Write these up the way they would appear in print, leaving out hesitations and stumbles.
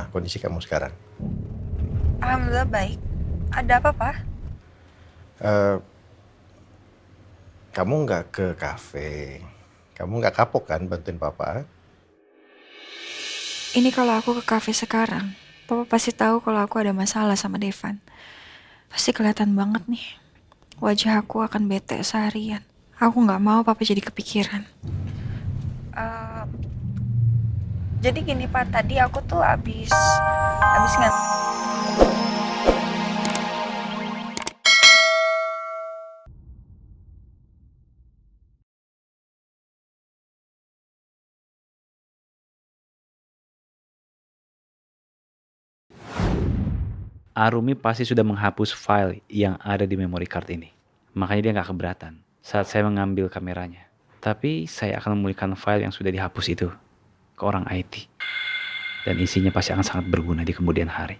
gimana kondisi kamu sekarang? Alhamdulillah baik. Ada apa, Pak? Eh, kamu nggak ke kafe, kamu nggak kapok kan bantuin papa? Ini kalau aku ke kafe sekarang, Papa pasti tahu kalau aku ada masalah sama Devan. Pasti kelihatan banget nih. Wajah aku akan bete seharian. Aku nggak mau Papa jadi kepikiran. Eh, jadi gini Pak, tadi aku tuh abis nggak. Arumi pasti sudah menghapus file yang ada di memory card ini. Makanya dia nggak keberatan saat saya mengambil kameranya. Tapi saya akan memulihkan file yang sudah dihapus itu ke orang IT. Dan isinya pasti akan sangat berguna di kemudian hari.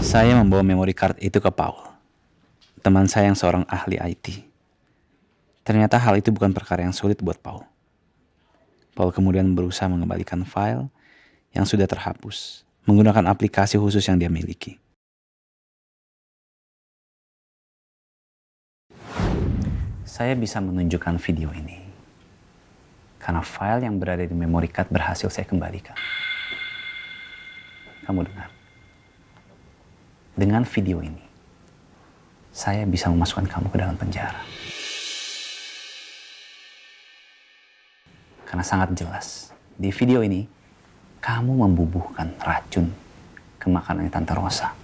Saya membawa memory card itu ke Paul, teman saya yang seorang ahli IT. Ternyata hal itu bukan perkara yang sulit buat Paul. Paul kemudian berusaha mengembalikan file yang sudah terhapus menggunakan aplikasi khusus yang dia miliki. Saya bisa menunjukkan video ini karena file yang berada di memory card berhasil saya kembalikan. Kamu dengar? Dengan video ini, saya bisa memasukkan kamu ke dalam penjara. Karena sangat jelas, di video ini, kamu membubuhkan racun ke makanannya Tante Rosa.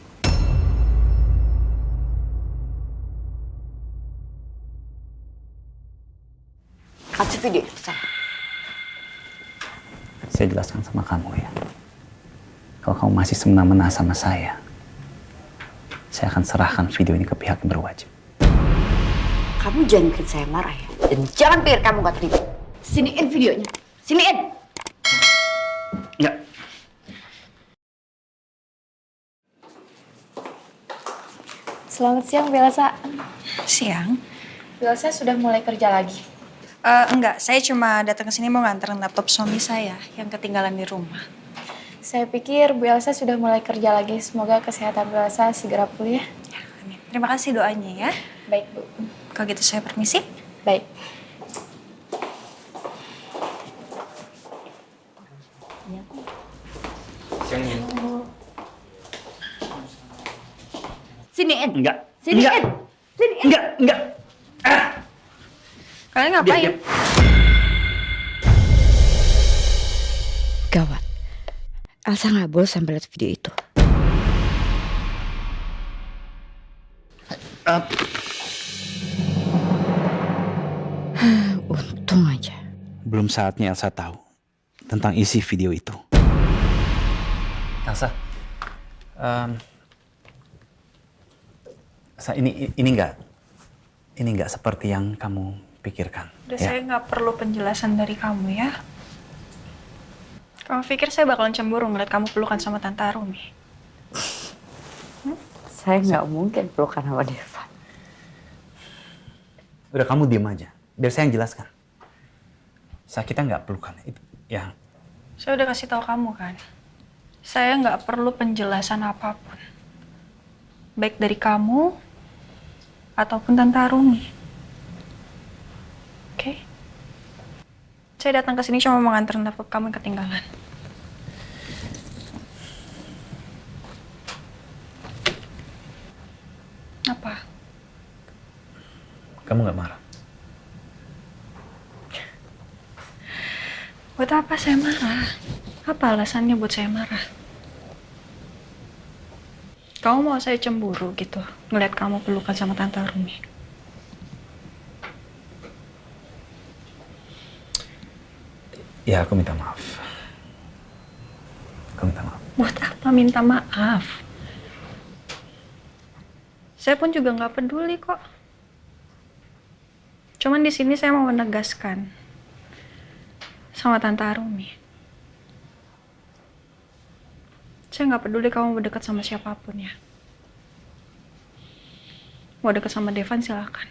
Kasih video itu saya. Saya jelaskan sama kamu ya. Kalau kamu masih semena-mena sama saya akan serahkan video ini ke pihak yang berwajib. Kamu jangan bikin saya marah ya. Dan jangan pikir kamu gak terima. Siniin videonya. Siniin. Ya. Selamat siang, Bu Elsa. Siang. Bu Elsa sudah mulai kerja lagi. Enggak, saya cuma datang ke sini mau nganterin laptop suami saya yang ketinggalan di rumah. Saya pikir Bu Elsa sudah mulai kerja lagi. Semoga kesehatan Bu Elsa segera pulih ya. Ya, amin. Terima kasih doanya ya. Baik, Bu. Kalau gitu saya permisi. Baik. Siniin. Enggak. Siniin. Siniin. Enggak. Kalian ngapain? Gawat. Elsa nggak boleh sampai lihat video itu. Untung aja. Belum saatnya Elsa tahu tentang isi video itu. Elsa, Elsa ini enggak seperti yang kamu pikirkan. Udah Ya. saya nggak perlu penjelasan dari kamu ya. Kamu pikir saya bakalan cemburu ngeliat kamu pelukan sama Tante Arumi? Saya nggak mungkin pelukan sama Devan. Udah kamu diem aja, biar saya yang jelaskan. Kita nggak pelukan itu, ya. Saya udah kasih tahu kamu kan. Saya nggak perlu penjelasan apapun. Baik dari kamu ataupun Tante Arumi. Oke? Saya datang ke sini cuma mau nganterin laptop kamu yang ketinggalan. Apa? Kamu nggak marah? Buat apa saya marah? Apa alasannya buat saya marah? Kamu mau saya cemburu gitu, ngeliat kamu pelukan sama Tante Arumi? Ya, aku minta maaf. Aku minta maaf. Buat apa minta maaf? Saya pun juga nggak peduli kok. Cuman di sini saya mau menegaskan sama Tante Arumi. Saya nggak peduli kamu berdekat sama siapapun ya. Mau dekat sama Devan silakan.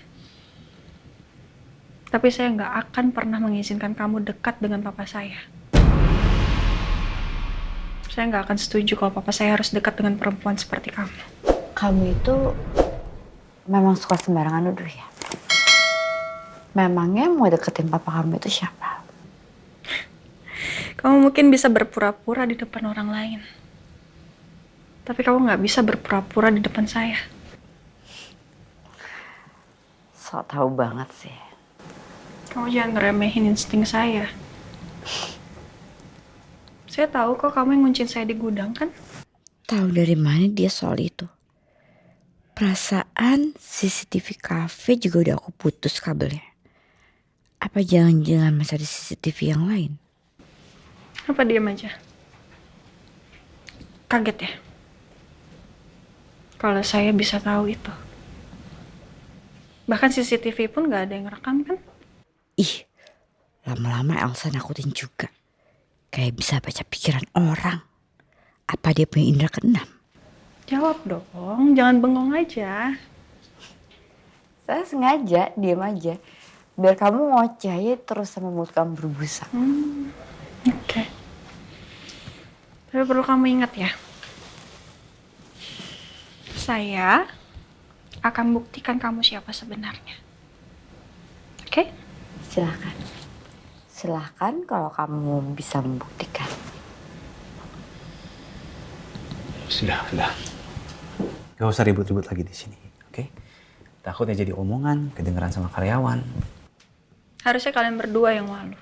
Tapi saya nggak akan pernah mengizinkan kamu dekat dengan papa saya. Saya nggak akan setuju kalau papa saya harus dekat dengan perempuan seperti kamu. Kamu itu memang suka sembarangan nuduh ya? Memangnya mau deketin papa kamu itu siapa? Kamu mungkin bisa berpura-pura di depan orang lain. Tapi kamu nggak bisa berpura-pura di depan saya. Sok tahu banget sih. Kamu jangan ngeremehin insting saya. Saya tahu kok kamu yang nguncin saya di gudang kan? Tahu dari mana dia soal itu? Perasaan CCTV cafe juga udah aku putus kabelnya. Apa jangan-jangan masih ada CCTV yang lain? Apa diam aja? Kaget ya? Kalau saya bisa tahu itu. Bahkan CCTV pun gak ada yang rekam kan? Ih, lama-lama Elsa nakutin juga. Kayak bisa baca pikiran orang. Apa dia punya indera keenam? Jawab dong, jangan bengong aja. Saya sengaja diam aja. Biar kamu ngoceh terus sama mulut kamu berbusa. Oke. Tapi perlu kamu ingat ya. Saya akan buktikan kamu siapa sebenarnya. Oke? Silahkan. Silahkan kalau kamu bisa membuktikan. Sudah. Gak usah ribut-ribut lagi di sini, oke? Takutnya jadi omongan, kedengeran sama karyawan. Harusnya kalian berdua yang malu.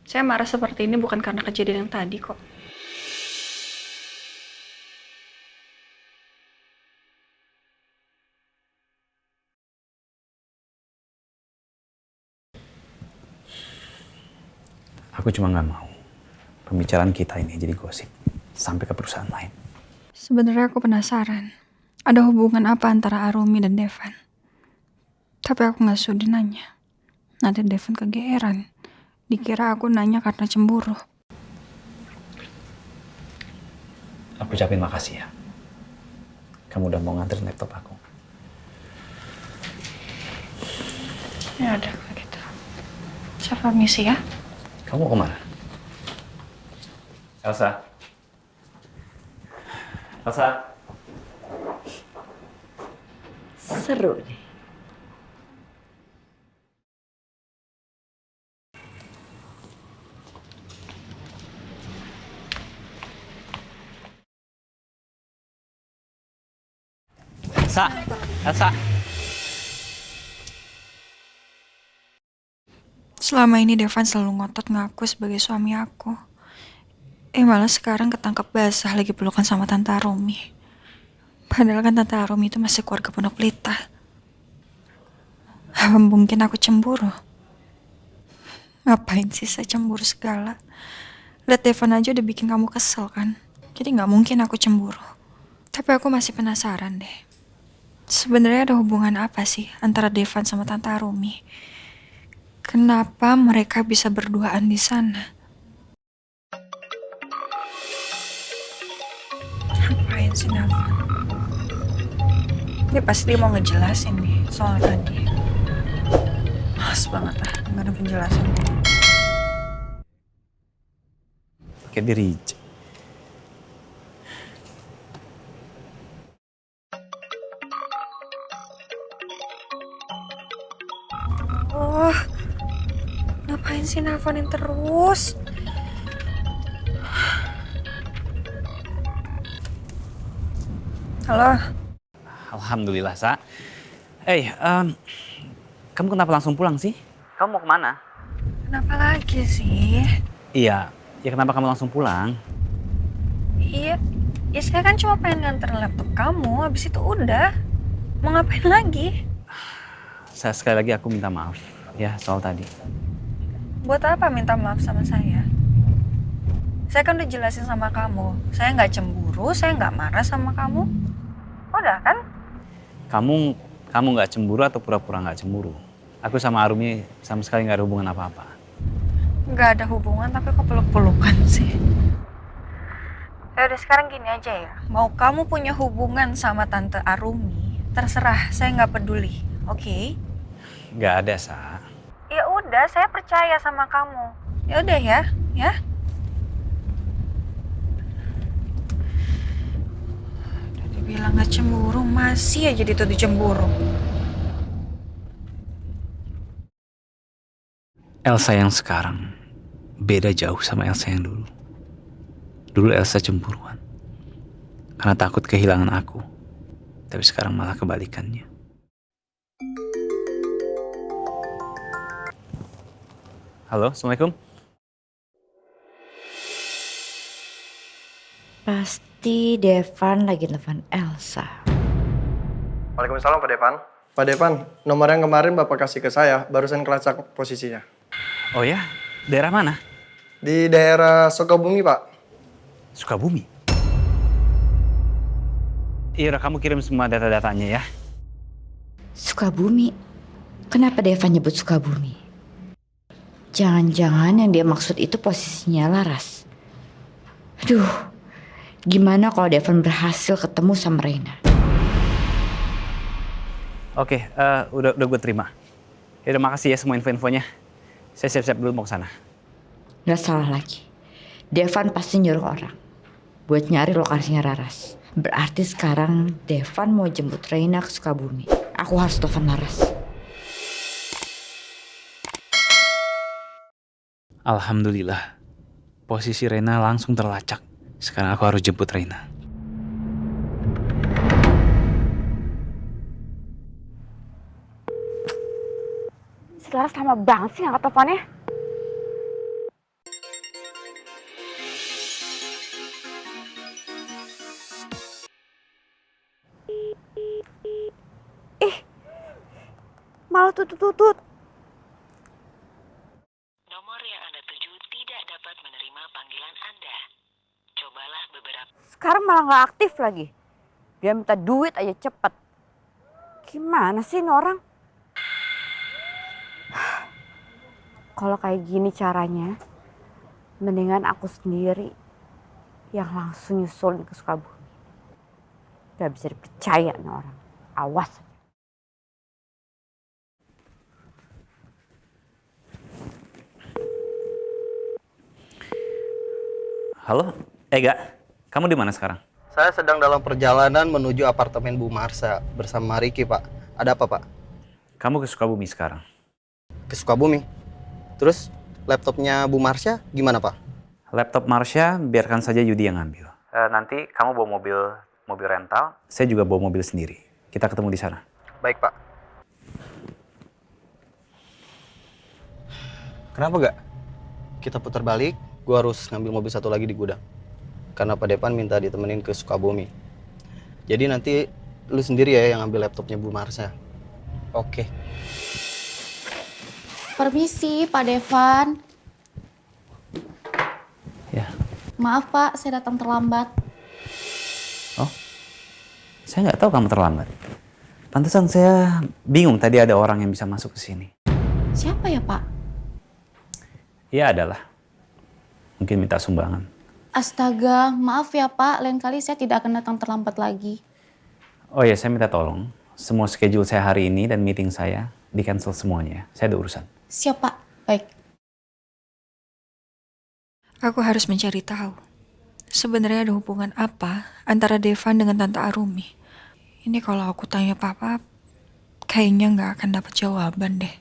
Saya marah seperti ini bukan karena kejadian yang tadi kok. Aku cuma gak mau pembicaraan kita ini jadi gosip sampai ke perusahaan lain. Sebenarnya aku penasaran. Ada hubungan apa antara Arumi dan Devan? Tapi aku gak sudi nanya. Nanti Devan kegeeran. Dikira aku nanya karena cemburu. Aku ucapin makasih ya. Kamu udah mau nganterin laptop aku. Ya udah kalau gitu. Saya permisi ya. Kamu mau kemana? Elsa. Seru nih. Elsa. Selama ini Devan selalu ngotot ngaku sebagai suami aku. Malah sekarang ketangkep basah lagi pelukan sama Tante Arumi. Padahal kan Tante Arumi itu masih keluarga Pondok Pelita. Apa mungkin aku cemburu? Ngapain sih saya cemburu segala? Lihat Devan aja udah bikin kamu kesel kan? Jadi gak mungkin aku cemburu. Tapi aku masih penasaran deh. Sebenarnya ada hubungan apa sih antara Devan sama Tante Arumi? Kenapa mereka bisa berduaan di sana? Ngapain sih Devan? Dia pasti mau ngejelasin nih soal tadi. Males banget lah, nggak ada penjelasan. Pakai di reject. Oh, ngapain sih nelfonin terus? Halo, Alhamdulillah, Sa. Kamu kenapa langsung pulang sih? Kamu mau kemana? kenapa lagi sih? Iya, ya kenapa kamu langsung pulang? Iya, ya saya kan cuma pengen nganter laptop kamu, habis itu udah. Mau ngapain lagi? Sekali lagi aku minta maaf ya soal tadi. Buat apa minta maaf sama saya? Saya kan udah jelasin sama kamu, saya nggak cemburu, saya nggak marah sama kamu. Udah kan? Kamu nggak cemburu atau pura-pura nggak cemburu? Aku sama Arumi sama sekali nggak ada hubungan apa-apa. Nggak ada hubungan, tapi kok peluk-pelukan sih? Ya udah sekarang gini aja ya, mau kamu punya hubungan sama Tante Arumi, terserah, saya nggak peduli, oke? Nggak ada, Sa. udah, saya percaya sama kamu. Ya udah ya, ya. Udah dibilang gak cemburu, masih aja dituduh cemburu. Elsa yang sekarang beda jauh sama Elsa yang dulu. Dulu Elsa cemburuan karena takut kehilangan aku. Tapi sekarang malah kebalikannya. Halo, Assalamualaikum. Pasti Devan lagi telepon Elsa. Waalaikumsalam Pak Depan. Pak Depan, nomor yang kemarin Bapak kasih ke saya, barusan kelacak posisinya. Oh ya, daerah mana? Di daerah Sukabumi, Pak. Sukabumi. Iya, udah kamu kirim semua data-datanya ya. Sukabumi? Kenapa Devan nyebut Sukabumi? Jangan-jangan yang dia maksud itu posisinya Laras. Aduh, gimana kalau Devan berhasil ketemu sama Reina? Oke, udah gue terima. Ya udah, makasih ya semua info-infonya. Saya siap-siap dulu mau ke sana. Gak salah lagi. Devan pasti nyuruh orang buat nyari lokasinya Laras. Berarti sekarang Devan mau jemput Reina ke Sukabumi. Aku harus telepon Laras. Alhamdulillah, posisi Reina langsung terlacak. Sekarang aku harus jemput Reina. Si Laras lama banget sih ngangkat teleponnya. Malah tutut-tutut. Nomor yang Anda tuju tidak dapat menerima panggilan Anda. Cobalah beberapa... Sekarang malah nggak aktif lagi. Dia minta duit aja cepet. Gimana sih ini orang? Kalau kayak gini caranya, mendingan aku sendiri yang langsung nyusulin ke Sukabumi. Gak bisa dipercaya nih orang. Awas. Halo, Ega, kamu di mana sekarang? Saya sedang dalam perjalanan menuju apartemen Bu Marsha bersama Ricky, Pak. Ada apa, Pak? Kamu ke Sukabumi sekarang. Ke Sukabumi. Terus laptopnya Bu Marsha gimana, Pak? Laptop Marsha biarkan saja Yudi yang ngambil. Nanti kamu bawa mobil rental, saya juga bawa mobil sendiri. Kita ketemu di sana. Baik, Pak. Kenapa gak? Kita putar balik, gua harus ngambil mobil satu lagi di gudang. Karena Pak Depan minta ditemenin ke Sukabumi. Jadi nanti lu sendiri ya yang ambil laptopnya Bu Marsha. Oke. Permisi, Pak Devan. Ya. Maaf, Pak, saya datang terlambat. Oh, saya nggak tahu kamu terlambat. Pantesan saya bingung tadi ada orang yang bisa masuk ke sini. Siapa ya, Pak? Ya adalah. Mungkin minta sumbangan. Astaga, maaf ya, Pak. Lain kali saya tidak akan datang terlambat lagi. Oh ya, saya minta tolong. Semua schedule saya hari ini dan meeting saya di-cancel semuanya. Saya ada urusan. Siap, Pak. Baik. Aku harus mencari tahu. Sebenarnya ada hubungan apa antara Devan dengan Tante Arumi? Ini kalau aku tanya papa, kayaknya nggak akan dapat jawaban deh.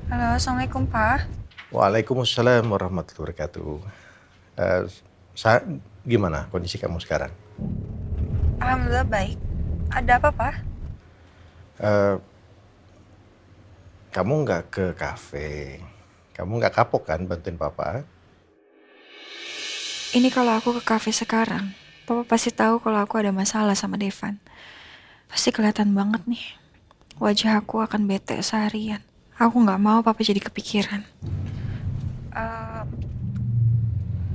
Halo, Assalamualaikum, Pak. Waalaikumsalam warahmatullahi wabarakatuh. Gimana kondisi kamu sekarang? Alhamdulillah baik. Ada apa, Pak? Kamu nggak ke kafe? Kamu nggak kapok kan bantuin papa? Ini kalau aku ke kafe sekarang, papa pasti tahu kalau aku ada masalah sama Devan. Pasti kelihatan banget nih. Wajah aku akan bete seharian. Aku nggak mau papa jadi kepikiran.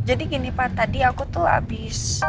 Jadi gini, Pak, tadi aku tuh abis